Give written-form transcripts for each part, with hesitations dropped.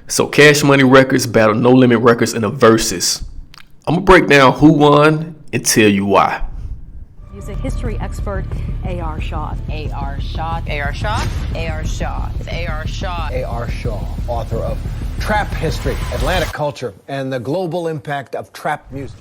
So Cash Money Records battle No Limit Records in a Verzuz. I'm gonna break down who won and tell you why. Music history expert A.R. Shaw. A.R. Shaw. A.R. Shaw. A.R. Shaw. It's A.R. Shaw. A.R. Shaw, author of Trap History, Atlantic Culture, and the Global Impact of Trap Music.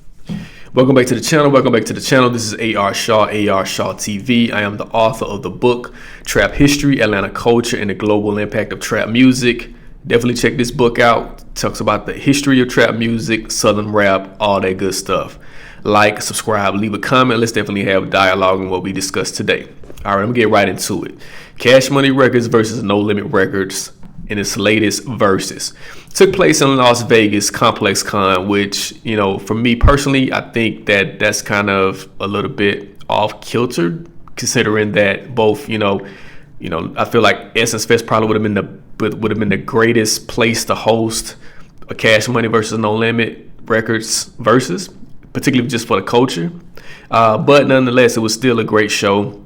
Welcome back to the channel. This is A.R. Shaw, A.R. Shaw TV. I am the author of the book Trap History, Atlantic Culture, and the Global Impact of Trap Music. Definitely check this book out. It talks about the history of trap music, southern rap, all that good stuff. Like, subscribe, leave a comment. Let's definitely have a dialogue on what we discussed today. All right, I'm gonna get right into it. Cash Money Records versus No Limit Records in its latest Verzuz. Took place in Las Vegas Complex Con, which, you know, for me personally, I think that that's kind of a little bit off kilter, considering that both, I feel like Essence Fest probably would have been the greatest place to host a Cash Money versus No Limit Records Verzuz, particularly just for the culture. But nonetheless, it was still a great show.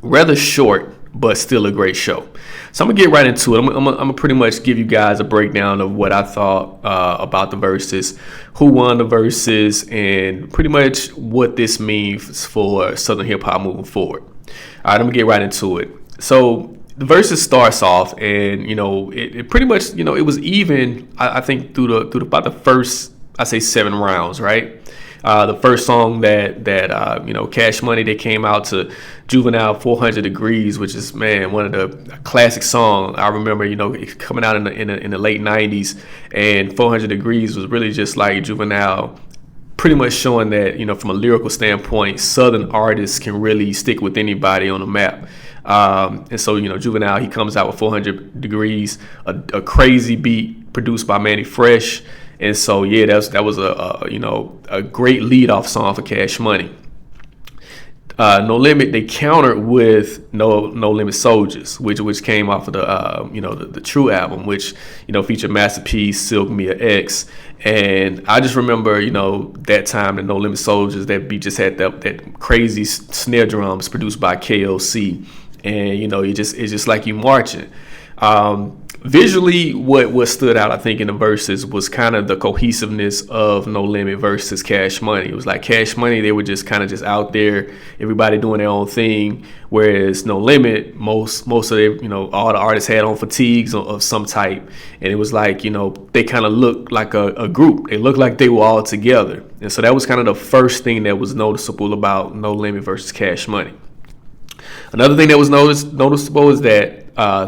Rather short, but still a great show. So I'm gonna get right into it. I'm gonna pretty much give you guys a breakdown of what I thought about the Verzuz, who won the Verzuz, and pretty much what this means for Southern hip hop moving forward. All right, I'm gonna get right into it. So the Verzuz starts off, and it pretty much it was even. I think through about the first, I say 7 rounds, right? The first song that Cash Money, they came out to Juvenile 400 Degrees, which is, man, one of the classic songs. I remember, coming out in the late 90s, and 400 Degrees was really just like Juvenile pretty much showing that, from a lyrical standpoint, Southern artists can really stick with anybody on the map. And so, Juvenile, he comes out with 400 Degrees, a crazy beat produced by Manny Fresh. And so, yeah, that was a great lead-off song for Cash Money. No Limit, they countered with No Limit Soldiers, which came off of the True album, which featured Master P, Silk, Mia X, and I just remember that time that No Limit Soldiers, that beat just had that crazy snare drums produced by KLC, and it's just like you marching. Visually, what stood out, I think, in the Verzuz was kind of the cohesiveness of No Limit versus Cash Money. It was like Cash Money, they were just kind of just out there, everybody doing their own thing, whereas No Limit, most of their, all the artists had on fatigues of some type, and it was like, they kind of looked like a group. They looked like they were all together, and so that was kind of the first thing that was noticeable about No Limit versus Cash Money. Another thing that was noticeable is that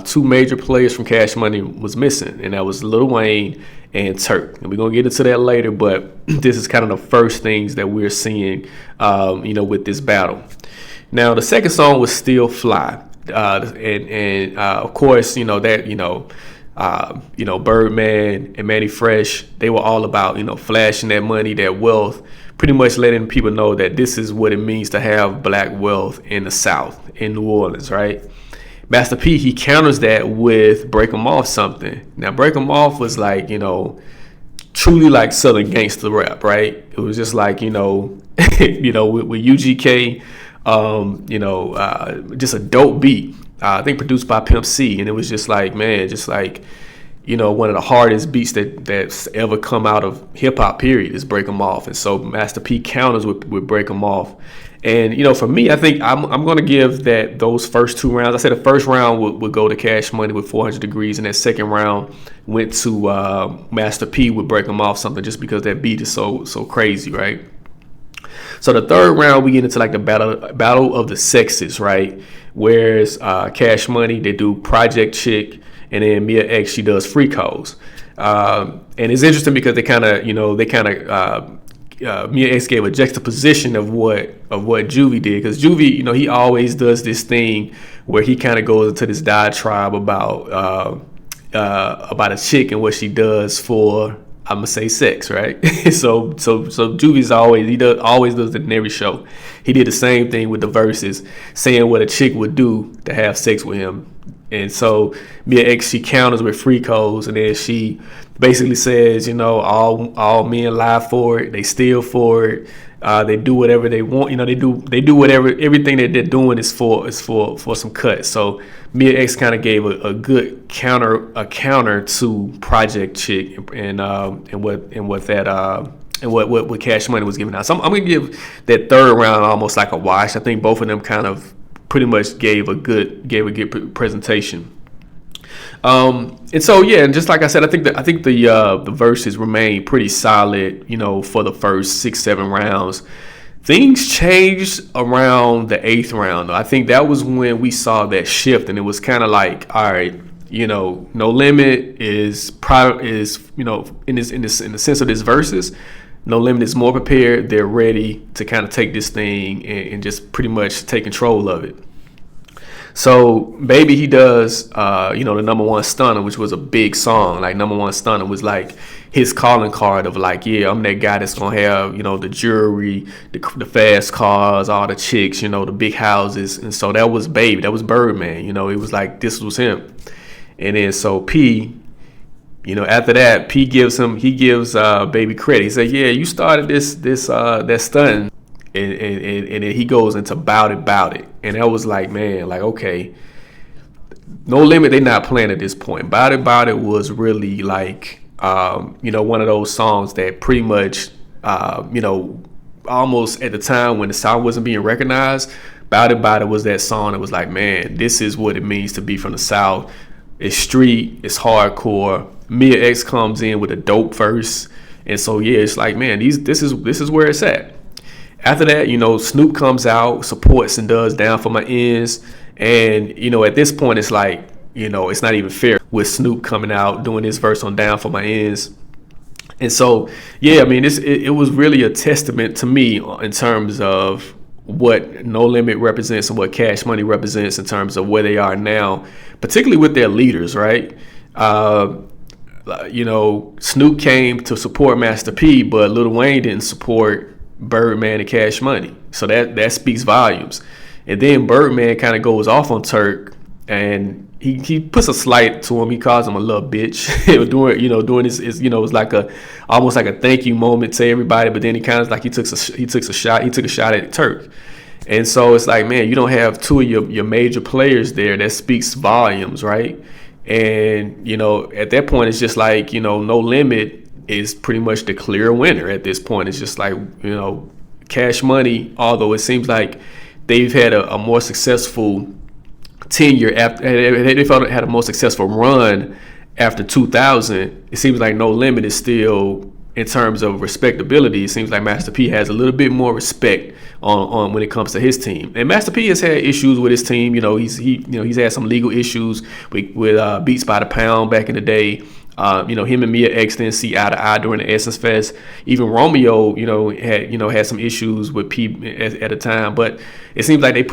2 major players from Cash Money was missing, and that was Lil Wayne and Turk. And we're going to get into that later, but this is kind of the first things that we're seeing, with this battle. Now, the second song was Still Fly. Of course, Birdman and Manny Fresh, they were all about, flashing that money, that wealth, pretty much letting people know that this is what it means to have black wealth in the South, in New Orleans, right? Master P, he counters that with Break 'Em Off something. Now, Break 'Em Off was like, truly like Southern gangster rap, right? It was just like, with UGK, just a dope beat. I think produced by Pimp C, and it was just like, man, one of the hardest beats that's ever come out of hip hop, period, is Break 'Em Off. And so Master P counters with Break 'Em Off. And, for me, I think I'm going to give those first 2 rounds. I said the first round would go to Cash Money with 400 Degrees, and that second round went to Master P with Break 'Em Off something, just because that beat is so crazy, right? So the third round, we get into like the battle of the sexes, right? Whereas Cash Money, they do Project Chick, and then Mia X, she does Freak Hoes. And it's interesting because Mia X gave a juxtaposition of what Juvie did, because Juvie, he always does this thing where he kind of goes into this diatribe about a chick and what she does for, I'm gonna say, sex, right? so Juvie's always does it in every show. He did the same thing with the Verzuz, saying what a chick would do to have sex with him. And so Mia X, she counters with free codes, and then she basically says, you know, all men lie for it, they steal for it, they do whatever they want, you know, they do whatever, everything that they're doing is for some cuts. So Mia X kind of gave a good counter to Project Chick and what Cash Money was giving out. So I'm gonna give that third round almost like a wash. I think both of them kind of pretty much gave a good presentation. And so yeah, and just like I said, I think the verses remain pretty solid, you know, for the first 6-7 rounds. Things changed around the 8th round. I think that was when we saw that shift, and it was kind of like, all right, you know, No Limit is you know, in the sense of this verses, No Limit is more prepared. They're ready to kind of take this thing and just pretty much take control of it. So Baby, he does, you know, the number one stunner, which was a big song. Like number one stunner was like his calling card of like, yeah, I'm that guy that's gonna have, you know, the jewelry, the fast cars, all the chicks, you know, the big houses. And so that was Baby, that was Birdman. You know, it was like this was him. And then so P, you know, after that, P gives Baby credit. He said, yeah, you started that stunt. And then he goes into bout it. And that was like, man, like, okay, No Limit, they not playing at this point. Bout it was really like, you know, one of those songs that pretty much, you know, almost at the time when the South wasn't being recognized, Bout It was that song that was like, man, this is what it means to be from the South. It's street, it's hardcore. Mia X comes in with a dope verse. And so, yeah, it's like, man, this is where it's at. After that, you know, Snoop comes out, supports and does Down for My Ends. And, you know, at this point, it's like, you know, it's not even fair with Snoop coming out doing this verse on Down for My Ends. And so, yeah, I mean, it was really a testament to me in terms of what No Limit represents and what Cash Money represents in terms of where they are now, particularly with their leaders, right? You know, Snoop came to support Master P, but Lil Wayne didn't support Birdman and Cash Money. So that speaks volumes. And then Birdman kind of goes off on Turk, and he puts a slight to him. He calls him a little bitch during his you know, it's like almost like a thank you moment to everybody. But then he kind of like he took a shot at Turk. And so it's like, man, you don't have two of your major players there. That speaks volumes, right? And, you know, at that point, it's just like, you know, No Limit is pretty much the clear winner at this point. It's just like, you know, Cash Money, although it seems like they've had a more successful tenure after they felt it had a more successful run after 2000, it seems like No Limit is still, in terms of respectability, it seems like Master P has a little bit more respect on when it comes to his team. And Master P has had issues with his team. You know, he's had some legal issues with Beats by the Pound back in the day. You know, him and Mia X didn't see eye to eye during the Essence Fest. Even Romeo, you know, had some issues with P at the time. But it seems like they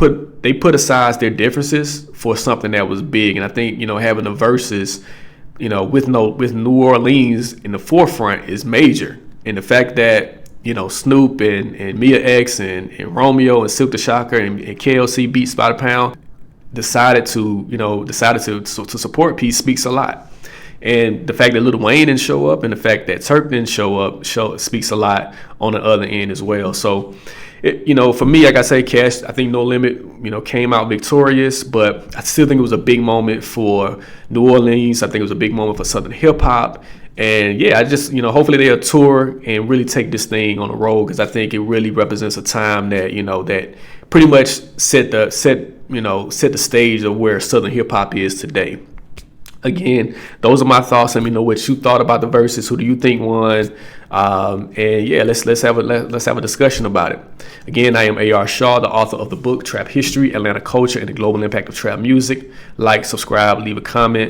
put aside their differences for something that was big. And I think, you know, having the verses, you know, with New Orleans in the forefront is major. And the fact that, you know, Snoop and Mia X and Romeo and Silk the Shocker and KLC Beats by the Pound decided to support P speaks a lot. And the fact that Lil Wayne didn't show up and the fact that Turk didn't show up speaks a lot on the other end as well. So, you know, for me, like I say, Cash, I think No Limit, you know, came out victorious, but I still think it was a big moment for New Orleans. I think it was a big moment for Southern hip hop. And yeah, I just, you know, hopefully they'll tour and really take this thing on the road, because I think it really represents a time that, you know, that pretty much set the stage of where Southern hip hop is today. Again, those are my thoughts. Let me know what you thought about the verses. Who do you think won? And yeah, let's have a discussion about it. Again, I am A.R. Shaw, the author of the book Trap History, Atlanta Culture, and the Global Impact of Trap Music. Like, subscribe, leave a comment.